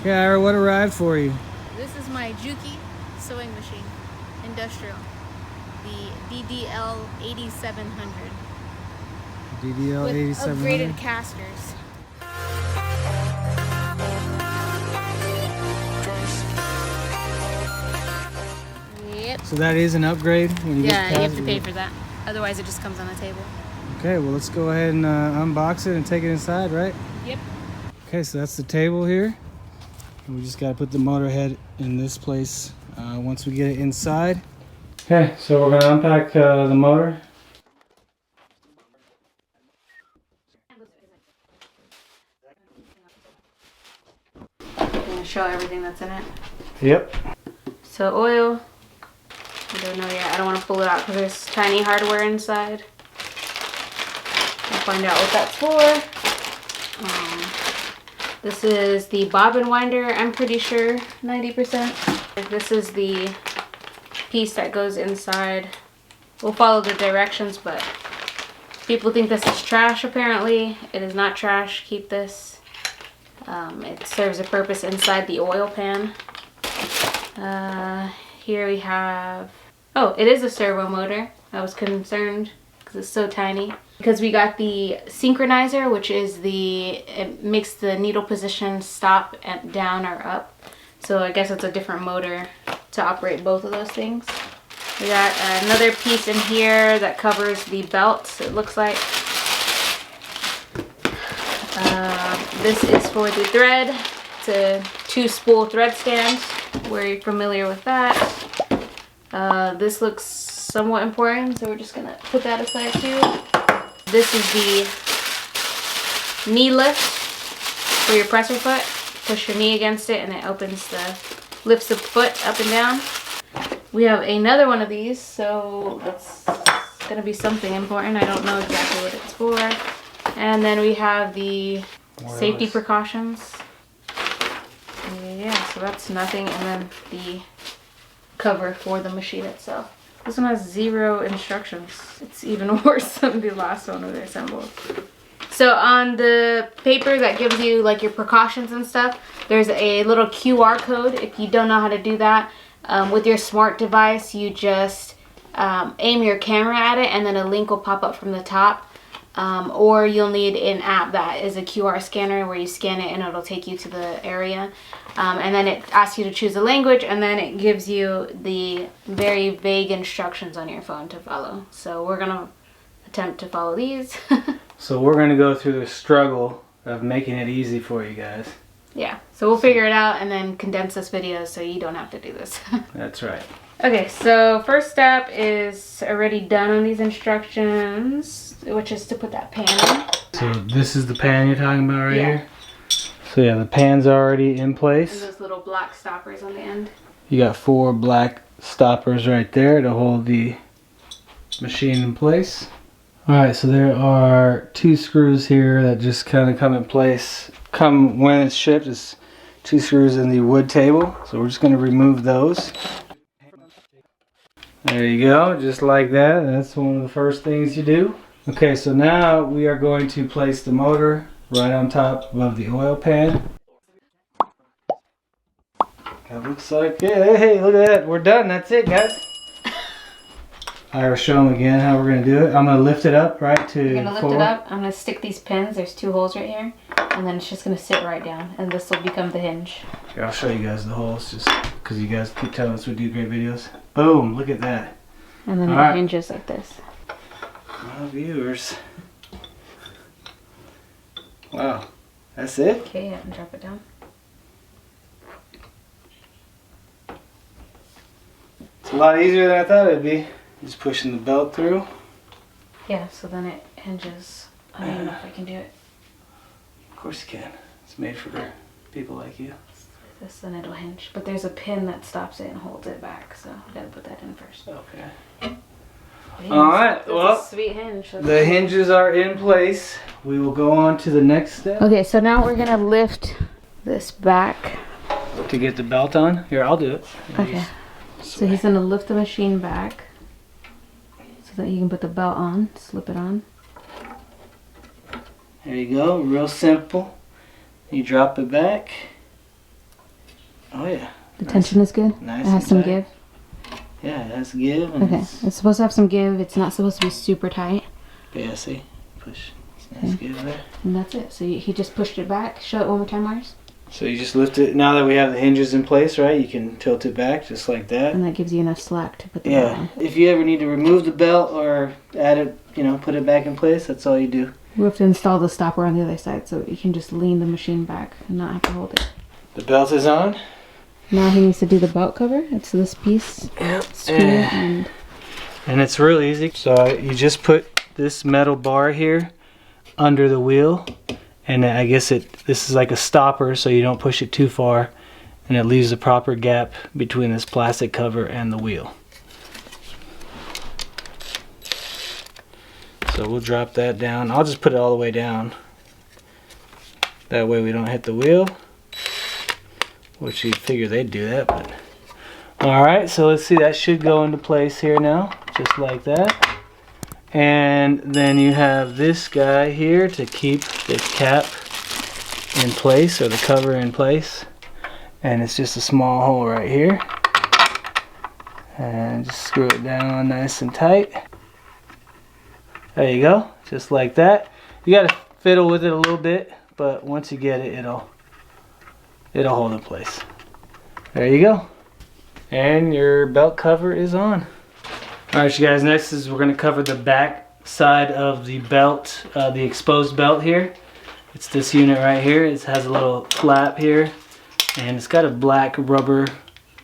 Okay, Ira, what arrived for you? This is my JUKI sewing machine, industrial, the DDL-8700 with DDL-8700? upgraded casters. Yep. So that is an upgrade when you Yeah, get you have to pay for that. Otherwise, it just comes on the table. Okay, well let's go ahead and unbox it and take it inside, right? Yep. Okay, so that's the table here. And we just got to put the motor head in this place once we get it inside. Okay, so we're going to unpack the motor. I'm going to show everything that's in it. Yep. So oil, I don't know yet. I don't want to pull it out because there's tiny hardware inside. I'll find out what that's for. This is the bobbin winder, I'm pretty sure, 90%. This is the piece that goes inside. We'll follow the directions, but people think this is trash apparently. It is not trash, keep this. It serves a purpose inside the oil pan. Here we have, oh, it is a servo motor. I was concerned because it's so tiny. Because we got the synchronizer, which is it makes the needle position stop at down or up. So I guess it's a different motor to operate both of those things. We got another piece in here that covers the belt, it looks like. This is for the thread. It's a 2-spool thread stand. We're familiar with that. This looks somewhat important, so we're just gonna put that aside too. This is the knee lift for your presser foot. Push your knee against it and it lifts the foot up and down. We have another one of these, so that's gonna be something important. I don't know exactly what it's for. And then we have the safety precautions. Yeah, so that's nothing. And then the cover for the machine itself. This one has 0 instructions. It's even worse than the last one with assembled. So on the paper that gives you like your precautions and stuff, there's a little QR code. If you don't know how to do that, with your smart device, you just aim your camera at it and then a link will pop up from the top. Or you'll need an app that is a QR scanner where you scan it and it'll take you to the area. And then it asks you to choose a language and then it gives you the very vague instructions on your phone to follow. So we're going to attempt to follow these. So we're going to go through the struggle of making it easy for you guys. Yeah, so we'll figure it out and then condense this video so you don't have to do this. That's right. Okay, so first step is already done on these instructions, which is to put that pan in. So this is the pan you're talking about right Yeah. here? So yeah, the pan's already in place. And those little black stoppers on the end. You got 4 black stoppers right there to hold the machine in place. Alright, so there are 2 screws here that just kind of come in place. Come when it's shipped, it's 2 screws in the wood table. So we're just going to remove those. There you go, just like that. That's one of the first things you do. Okay, so now we are going to place the motor right on top above the oil pan. That looks like it. Hey, look at that. We're done. That's it, guys. I'll show them again how we're going to do it. I'm going to lift it up right to You're going to lift 4. it up. I'm going to stick these pins. There's 2 holes right here. And then it's just going to sit right down. And this will become the hinge. Here, I'll show you guys the holes just because you guys keep telling us we do great videos. Boom, look at that. And then All it hinges like this. Well, viewers. Wow, that's it? Okay, yeah, and drop it down. It's a lot easier than I thought it'd be. Just pushing the belt through. Yeah, so then it hinges. I don't even know if I can do it. Of course you can. It's made for people like you. This, then it'll hinge. But there's a pin that stops it and holds it back, so I gotta put that in first. Okay. Jeez, Alright, that's well, a sweet hinge. the hinges are in place. We will go on to the next step. Okay, so now we're gonna lift this back. To get the belt on? Here, I'll do it. Okay. So he's gonna lift the machine back so that you can put the belt on, slip it on. There you go, real simple. You drop it back. Oh yeah. The tension is good? Nice. It has some give? Yeah, it has give. And Okay, it's supposed to have some give. It's not supposed to be super tight. Yeah, see? Push. It's nice give there. And that's it. So he just pushed it back. Show it one more time, Mars. So you just lift it. Now that we have the hinges in place, right, you can tilt it back just like that. And that gives you enough slack to put the belt on. If you ever need to remove the belt or add it, you know, put it back in place, that's all you do. We have to install the stopper on the other side so you can just lean the machine back and not have to hold it. The belt is on. Now he needs to do the belt cover. It's this piece. Yep. Screw and it's real easy. So you just put this metal bar here under the wheel, and I guess this is like a stopper so you don't push it too far, and it leaves a proper gap between this plastic cover and the wheel. So we'll drop that down. I'll just put it all the way down. That way we don't hit the wheel. Which you'd figure they'd do that, but... Alright, so let's see, that should go into place here now. Just like that. And then you have this guy here to keep the cap in place, or the cover in place. And it's just a small hole right here. And just screw it down nice and tight. There you go, just like that. You gotta fiddle with it a little bit, but once you get it, it'll hold in place. There you go. And your belt cover is on. Alright you guys, next is we're gonna cover the back side of the belt, the exposed belt here. It's this unit right here. It has a little flap here, and it's got a black rubber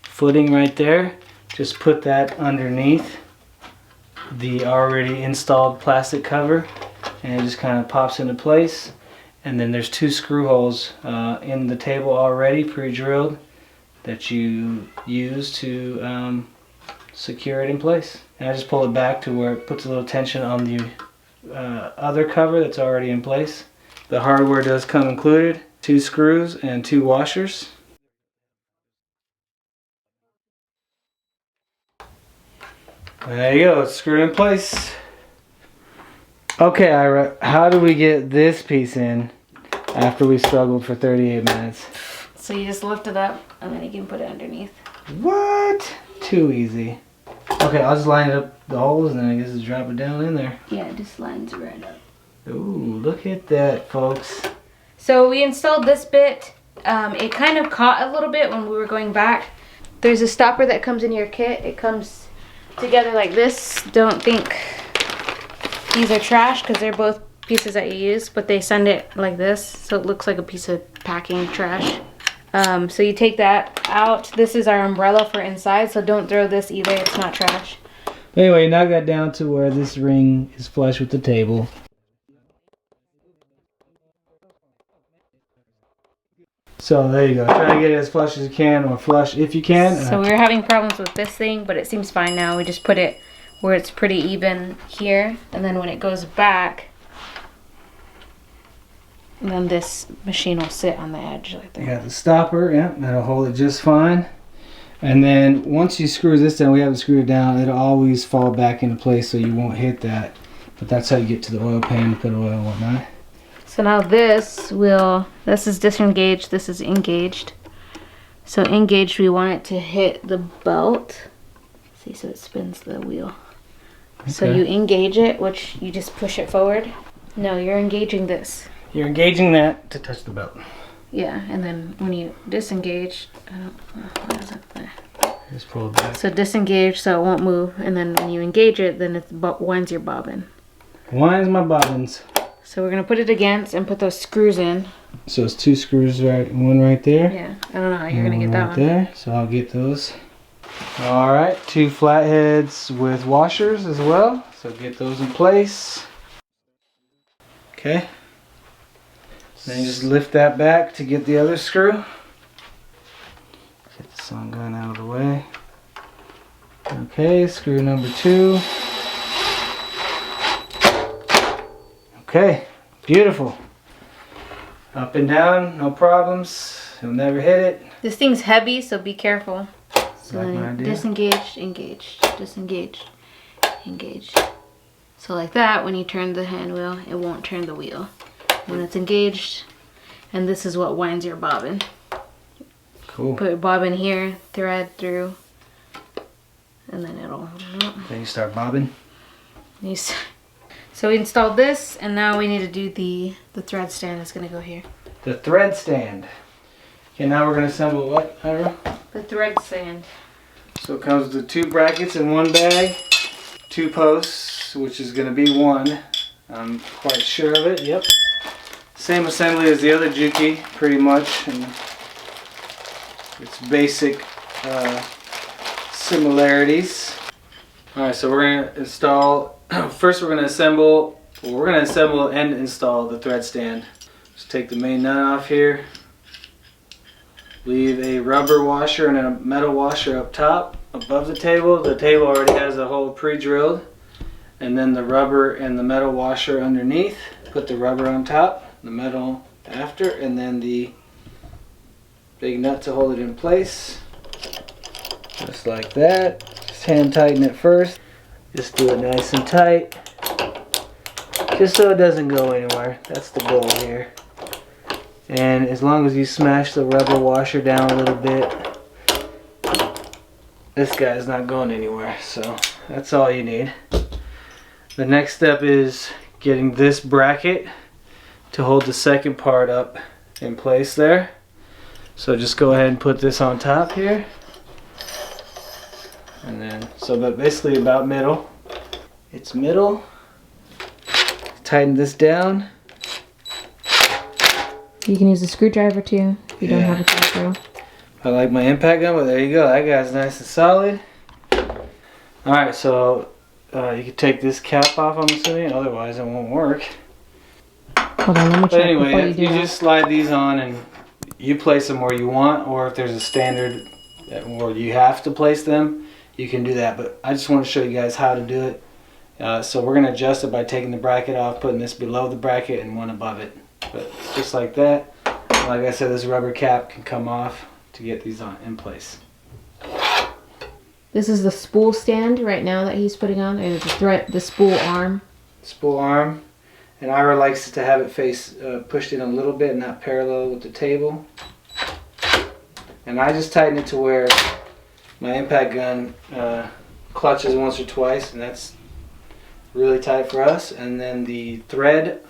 footing right there. Just put that underneath the already installed plastic cover, and it just kind of pops into place. And then there's 2 screw holes in the table already pre-drilled that you use to secure it in place. And I just pull it back to where it puts a little tension on the other cover that's already in place. The hardware does come included, 2 screws and 2 washers. There you go, it's screwed in place. Okay, Ira, how do we get this piece in after we struggled for 38 minutes? so you just lift it up and then you can put it underneath. What? Too easy. Okay, I'll just line up the holes and then I guess just drop it down in there. Yeah, it just lines right up. Ooh, look at that, folks. So we installed this bit. It kind of caught a little bit when we were going back. There's a stopper that comes in your kit. It comes together like this. Don't think these are trash because they're both pieces that you use, but they send it like this so it looks like a piece of packing trash. So you take that out. This is our umbrella for inside, so don't throw this either. It's not trash. Anyway, knock that down to where this ring is flush with the table. So there you go. Try to get it as flush as you can, or flush if you can. So we were having problems with this thing, but it seems fine now. We just put it where it's pretty even here, and then when it goes back, then this machine will sit on the edge like that. You got the stopper, yeah, that'll hold it just fine. And then once you screw this down, we haven't screwed it down, it'll always fall back into place so you won't hit that. But that's how you get to the oil pan to put oil and whatnot. So now this is disengaged, this is engaged. So engaged, we want it to hit the belt. See, so it spins the wheel. Okay. So you engage it, which you just push it forward. No, you're engaging this. You're engaging that to touch the belt. Yeah, and then when you disengage, what is it there? Just pull it back. So disengage so it won't move, and then when you engage it, then it winds your bobbin. Winds my bobbins. So we're gonna put it against and put those screws in. So it's 2 screws, right? One right there. Yeah, I don't know how you're gonna get that right there. So I'll get those. All right, 2 flatheads with washers as well. So get those in place. Okay. Then you just lift that back to get the other screw. Get the sun gun out of the way. Okay, screw number 2. Okay, beautiful. Up and down, no problems. You'll never hit it. This thing's heavy, so be careful. So Like my then idea. disengaged, engaged, disengaged, engaged. So like that, when you turn the hand wheel, it won't turn the wheel. When it's engaged, and this is what winds your bobbin. Cool. Put your bobbin here, thread through, and then it'll. Then you start bobbing. So we installed this, and now we need to do the thread stand that's gonna go here. The thread stand. Okay, now we're gonna assemble what, Ira? The thread stand. So it comes with 2 brackets in one bag, 2 posts, which is gonna be 1. I'm quite sure of it. Yep. Same assembly as the other JUKI, pretty much, and its basic similarities. All right, so we're gonna install. First, we're gonna assemble and install the thread stand. Just take the main nut off here. Leave a rubber washer and a metal washer up top, above the table. The table already has a hole pre-drilled, and then the rubber and the metal washer underneath. Put the rubber on top, the metal after, and then the big nut to hold it in place. Just like that. Just hand tighten it first. Just do it nice and tight. Just so it doesn't go anywhere. That's the goal here. And as long as you smash the rubber washer down a little bit, this guy's not going anywhere. So that's all you need. The next step is getting this bracket to hold the second part up in place there. So just go ahead and put this on top here. And then, but basically about middle. It's middle. Tighten this down. You can use a screwdriver too if you don't have a Velcro. I like my impact gun, but there you go. That guy's nice and solid. Alright, so you can take this cap off, I'm assuming, otherwise it won't work. Hold on, let me check. But anyway, you just slide these on and you place them where you want, or if there's a standard where you have to place them, you can do that. But I just want to show you guys how to do it. So we're going to adjust it by taking the bracket off, putting this below the bracket and one above it. But it's just like that. Like I said, this rubber cap can come off to get these on in place. This is the spool stand right now that he's putting on, or the spool arm. Spool arm. And Ira likes to have it face pushed in a little bit, not parallel with the table. And I just tighten it to where my impact gun clutches once or twice, and that's really tight for us. And then the thread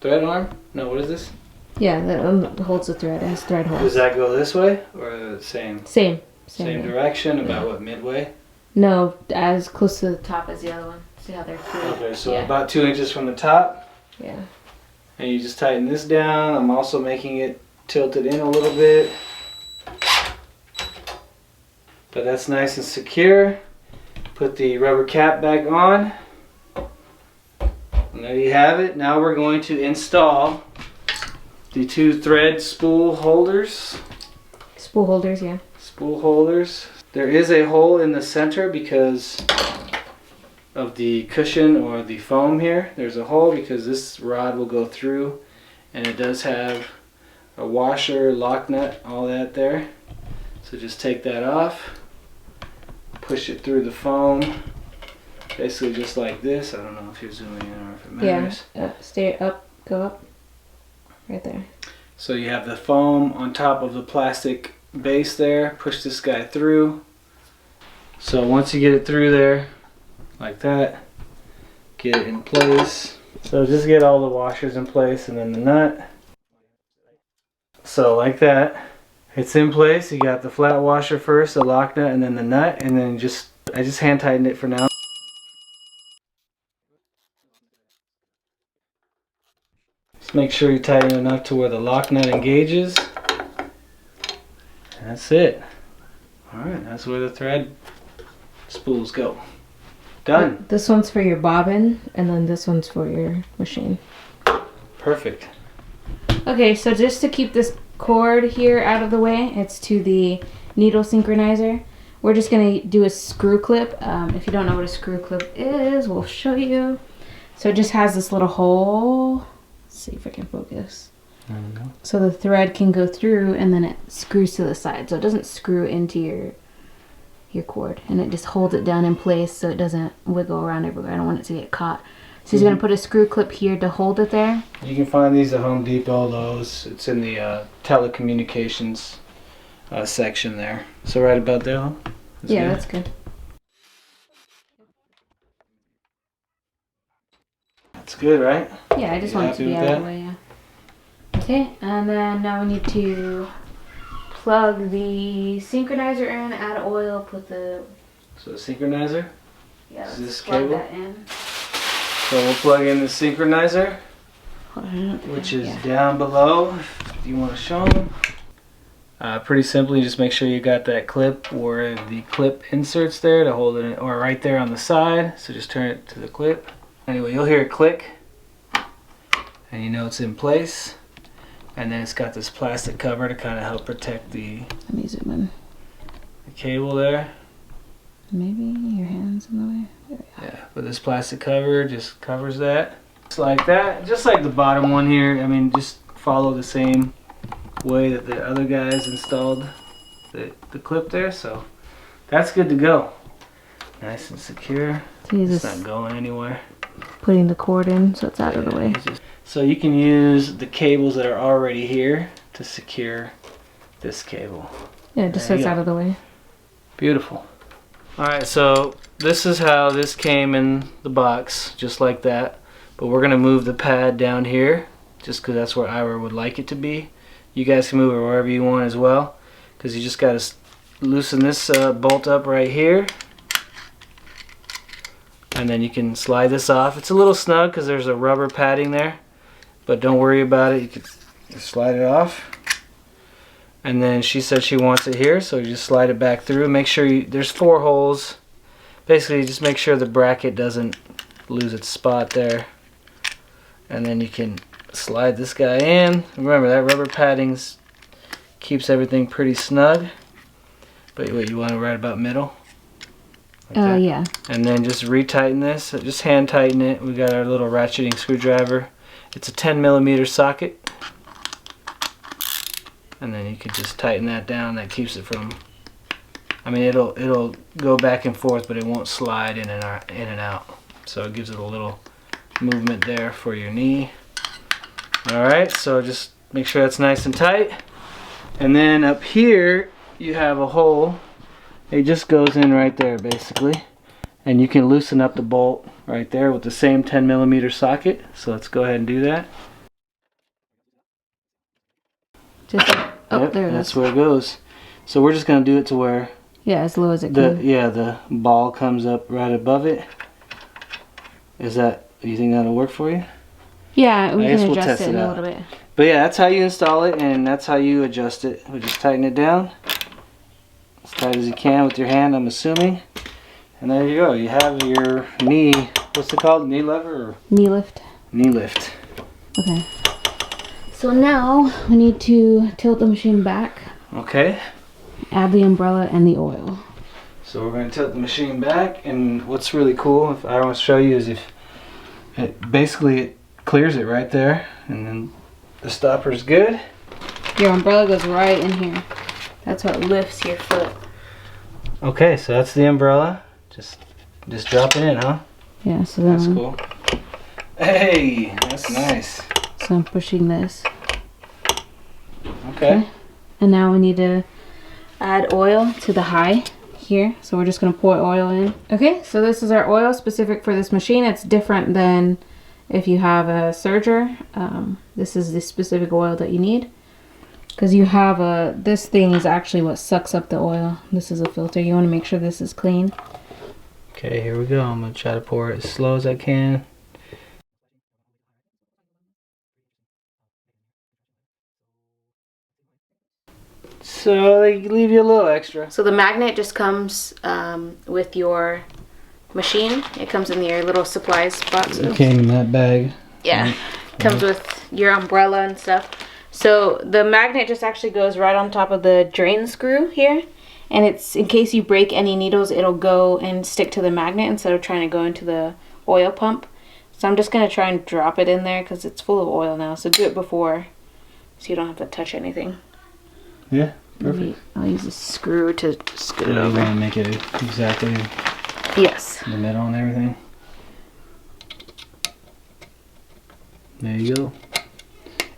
arm? No, what is this? Yeah, that holds the thread. It has thread holes. Does that go this way or the same? Same Direction, about what, midway? No, as close to the top as the other one. See how they're free? Okay, so about 2 inches from the top. Yeah. And you just tighten this down. I'm also making it tilted in a little bit. But that's nice and secure. Put the rubber cap back on. And there you have it. Now we're going to install the 2 thread spool holders. Spool holders, yeah. Spool holders. There is a hole in the center because of the cushion or the foam here. There's a hole because this rod will go through, and it does have a washer, lock nut, all that there. So just take that off, push it through the foam, basically just like this. I don't know if you're zooming in or if it matters. Yeah, stay up, go up, right there. So you have the foam on top of the plastic base there. Push this guy through. So once you get it through there, like that, get it in place. So just get all the washers in place and then the nut. So like that, it's in place. You got the flat washer first, the lock nut, and then the nut, and then I just hand tightened it for now. Just make sure you tighten it enough to where the lock nut engages. And that's it. Alright, that's where the thread spools go. Done. This one's for your bobbin, and then this one's for your machine. Perfect. Okay, so just to keep this cord here out of the way, it's to the needle synchronizer. We're just going to do a screw clip. If you don't know what a screw clip is, we'll show you. So it just has this little hole. Let's see if I can focus. There we go. So the thread can go through, and then it screws to the side. So it doesn't screw into your cord, and it just holds it down in place so it doesn't wiggle around everywhere. I don't want it to get caught. So he's going to put a screw clip here to hold it there. You can find these at Home Depot, Lowe's. It's in the telecommunications section there. So right about there, huh? Yeah, that's good. That's good, right? Yeah, I just want it to be out of the way, yeah. Okay, and then now we need to plug the synchronizer in, add oil, put the... So the synchronizer? Yeah, is this plug cable? that in. So we'll plug in the synchronizer, which is down below. Do you want to show them? Pretty simply, just make sure you got that clip where the clip inserts there to hold it, or right there on the side. So just turn it to the clip. Anyway, you'll hear it click, and you know it's in place. And then it's got this plastic cover to kind of help protect the cable there. Maybe your hand's in the way. There we go. Yeah, but this plastic cover just covers that. Just like that, just like the bottom one here. I mean, just follow the same way that the other guys installed the clip there. So that's good to go. Nice and secure. It's not going anywhere. Putting the cord in so it's out of the way. So you can use the cables that are already here to secure this cable. Yeah, just so it's out of the way. Beautiful. Alright, so this is how this came in the box, just like that. But we're going to move the pad down here, just because that's where Ira would like it to be. You guys can move it wherever you want as well, because you just got to loosen this bolt up right here. And then you can slide this off. It's a little snug because there's a rubber padding there, but don't worry about it. You can just slide it off. And then she said she wants it here, so you just slide it back through. Make sure there's 4 holes. Basically, just make sure the bracket doesn't lose its spot there. And then you can slide this guy in. Remember, that rubber padding keeps everything pretty snug. But wait, you want it right about middle? Like yeah. And then just retighten this. Just hand tighten it. We got our little ratcheting screwdriver. It's a 10mm socket. And then you can just tighten that down. That keeps it from, I mean, it'll go back and forth, but it won't slide in and out. So it gives it a little movement there for your knee. Alright, so just make sure that's nice and tight. And then up here you have a hole. It just goes in right there basically. And you can loosen up the bolt right there with the same 10mm socket. So let's go ahead and do that. Just Yep, there that's where it goes. So we're just going to do it to where as low as it can. The ball comes up right above it. Do you think that'll work for you? Yeah, we can adjust it in a little bit. But yeah, that's how you install it, and that's how you adjust it. We just tighten it down as tight as you can with your hand, I'm assuming. And there you go. You have your knee. What's it called? Knee lever? Or? Knee lift. Knee lift. Okay. So now we need to tilt the machine back. Okay. Add the umbrella and the oil. So we're going to tilt the machine back, and what's really cool, if I want to show you, is if it clears it right there, and then the stopper's good. Your umbrella goes right in here. That's what lifts your foot. Okay, so that's the umbrella. Just drop it in, huh? Yeah, so then... That's cool. Hey, that's nice. So I'm pushing this. Okay. And now we need to add oil to the high here. So we're just going to pour oil in. Okay, so this is our oil specific for this machine. It's different than if you have a Serger. This is the specific oil that you need. Because you have this thing is actually what sucks up the oil. This is a filter. You want to make sure this is clean. Okay, here we go. I'm going to try to pour it as slow as I can. So they leave you a little extra. So the magnet just comes with your machine. It comes in your little supplies box. It came in that bag. Yeah, right. Comes with your umbrella and stuff. So the magnet just actually goes right on top of the drain screw here. And it's in case you break any needles, it'll go and stick to the magnet instead of trying to go into the oil pump. So I'm just going to try and drop it in there because it's full of oil now. So do it before so you don't have to touch anything. Yeah, perfect. I'll use a screw to scoot it over. You want to make it exactly yes. in the middle and everything. There you go.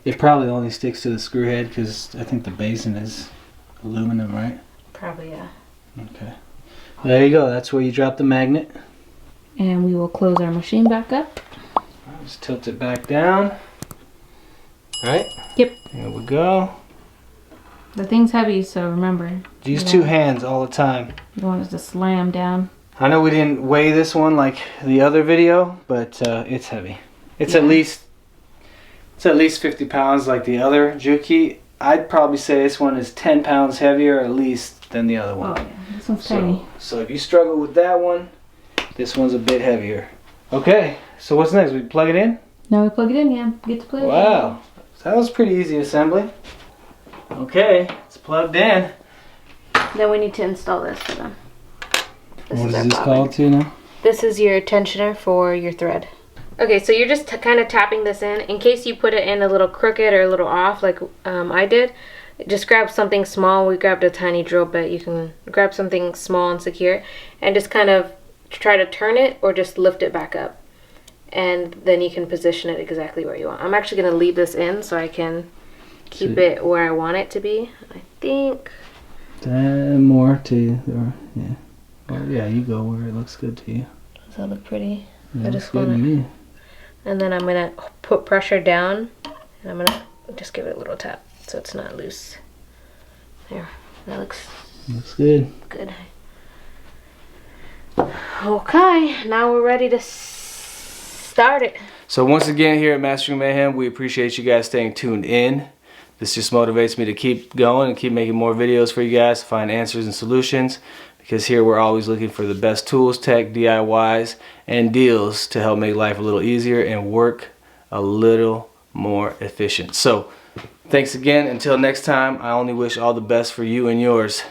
It probably only sticks to the screw head because I think the basin is Aluminum, right? Probably, yeah. Okay. There you go. That's where you drop the magnet. And we will close our machine back up. Just tilt it back down. Right? Yep. There we go. The thing's heavy, so remember. Use 2 hands all the time. You want it to slam down. I know we didn't weigh this one like the other video, but it's heavy. It's at least 50 pounds like the other JUKI. I'd probably say this one is 10 pounds heavier at least than the other one. Oh yeah, this one's tiny. So if you struggle with that one, this one's a bit heavier. Okay, so what's next? We plug it in? Now we plug it in, yeah. Get to play it. Wow, so that was pretty easy assembly. Okay, it's plugged in. Then we need to install this for them. What is this called to now? This is your tensioner for your thread. Okay, so you're just kind of tapping this in case you put it in a little crooked or a little off like I did. Just grab something small. We grabbed a tiny drill bit. You can grab something small and secure and just kind of try to turn it or just lift it back up. And then you can position it exactly where you want. I'm actually going to leave this in so I can keep it where I want it to be. I think. More to, or yeah. Well, yeah, you go where it looks good to you. Does that look pretty? Yeah, I just want to. And then I'm gonna put pressure down, and I'm gonna just give it a little tap so it's not loose. There, that looks good. Good. Okay, now we're ready to start it. So once again here at Mastering Mayhem, we appreciate you guys staying tuned in. This just motivates me to keep going and keep making more videos for you guys to find answers and solutions. Because here we're always looking for the best tools, tech, DIYs, and deals to help make life a little easier and work a little more efficient. So, thanks again. Until next time, I only wish all the best for you and yours.